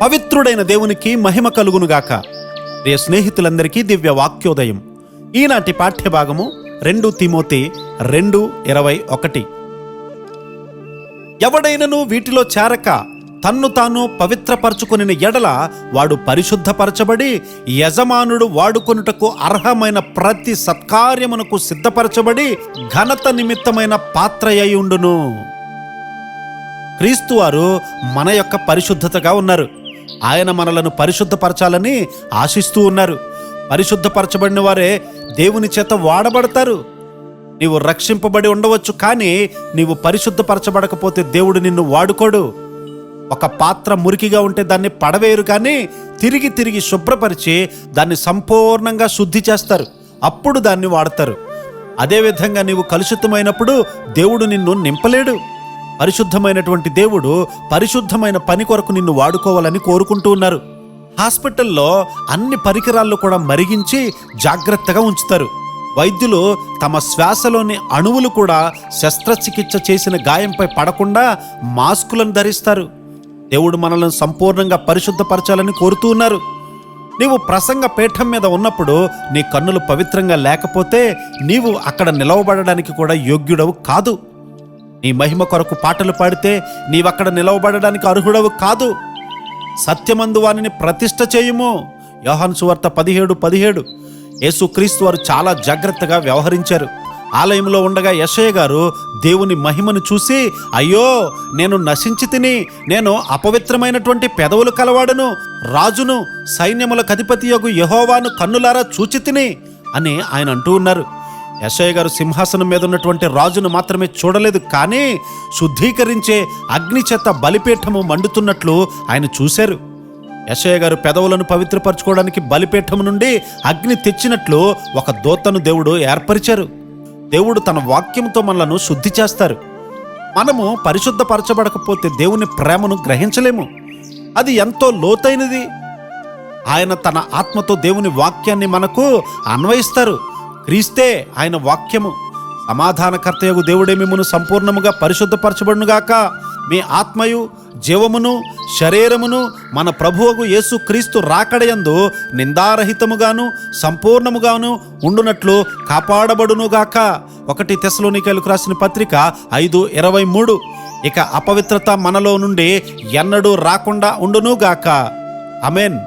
పవిత్రుడైన దేవునికి మహిమ కలుగునుగాక. ప్రియ స్నేహితులందరికీ దివ్య వాక్యోదయం. ఈనాటి పాఠ్యభాగము 2 తిమోతి 2:21. ఎవడైనను వీటిలో చేరక తన్ను తాను పవిత్రపరచుకొనిన ఎడల వాడు పరిశుద్ధపరచబడి యజమానుడు వాడుకొనుటకు అర్హమైన ప్రతి సత్కార్యమునకు సిద్ధపరచబడి ఘనత నిమిత్తమైన పాత్రయ్యి ఉండును. క్రీస్తు వారు మన యొక్క పరిశుద్ధతగా ఉన్నారు. ఆయన మనలను పరిశుద్ధపరచాలని ఆశిస్తూ ఉన్నారు. పరిశుద్ధపరచబడిన వారే దేవుని చేత వాడబడతారు. నీవు రక్షింపబడి ఉండవచ్చు, కానీ నీవు పరిశుద్ధపరచబడకపోతే దేవుడు నిన్ను వాడుకోడు. ఒక పాత్ర మురికిగా ఉంటే దాన్ని పడవేయరు, కానీ తిరిగి తిరిగి శుభ్రపరిచి దాన్ని సంపూర్ణంగా శుద్ధి చేస్తారు. అప్పుడు దాన్ని వాడతారు. అదేవిధంగా నీవు కలుషితమైనప్పుడు దేవుడు నిన్ను నింపలేడు. పరిశుద్ధమైనటువంటి దేవుడు పరిశుద్ధమైన పని కొరకు నిన్ను వాడుకోవాలని కోరుకుంటూ ఉన్నారు. హాస్పిటల్లో అన్ని పరికరాలు కూడా మరిగించి జాగ్రత్తగా ఉంచుతారు. వైద్యులు తమ శ్వాసలోని అణువులు కూడా శస్త్రచికిత్స చేసిన గాయంపై పడకుండా మాస్కులను ధరిస్తారు. దేవుడు మనల్ని సంపూర్ణంగా పరిశుద్ధపరచాలని కోరుతూ ఉన్నారు. నీవు ప్రసంగ పీఠం మీద ఉన్నప్పుడు నీ కన్నులు పవిత్రంగా లేకపోతే నీవు అక్కడ నిలవబడడానికి కూడా యోగ్యుడవు కాదు. నీ మహిమ కొరకు పాటలు పాడితే నీవక్కడ నిలవబడడానికి అర్హుడవు కాదు. సత్యమందు వానిని ప్రతిష్ఠ చేయుము. యోహాను సువార్త 17:17. యేసుక్రీస్తు వారు చాలా జాగ్రత్తగా వ్యవహరించారు. ఆలయంలో ఉండగా యెషయా గారు దేవుని మహిమను చూసి, అయ్యో నేను నశించి తిని, నేను అపవిత్రమైనటువంటి పెదవులు కలవాడను, రాజును సైన్యములకు అధిపతియగు యెహోవాను కన్నులారా చూచి తిని అని ఆయన అంటూ ఉన్నారు. యెషయా గారు సింహాసనం మీద ఉన్నటువంటి రాజును మాత్రమే చూడలేదు, కానీ శుద్ధీకరించే అగ్ని చేత బలిపీఠము మండుతున్నట్లు ఆయన చూశారు. యెషయా గారు పెదవులను పవిత్రపరచుకోవడానికి బలిపీఠము నుండి అగ్ని తెచ్చినట్లు ఒక దూతను దేవుడు ఏర్పరిచారు. దేవుడు తన వాక్యంతో మనలను శుద్ధి చేస్తారు. మనము పరిశుద్ధపరచబడకపోతే దేవుని ప్రేమను గ్రహించలేము. అది ఎంతో లోతైనది. ఆయన తన ఆత్మతో దేవుని వాక్యాన్ని మనకు అన్వయిస్తారు. క్రీస్తే ఆయన వాక్యము. సమాధానకర్తయగు దేవుడే మిమ్మును సంపూర్ణముగా పరిశుద్ధపరచబడునుగాక. మీ ఆత్మయు జీవమును శరీరమును మన ప్రభువగు యేసు క్రీస్తు రాకడయందు నిందారహితముగాను సంపూర్ణముగాను ఉండునట్లు కాపాడబడునుగాక. 1 తెస్సలోనికైలకు రాసిన పత్రిక 5:23. ఇక అపవిత్రత మనలో నుండి ఎన్నడూ రాకుండా ఉండునుగాక. ఆమేన్.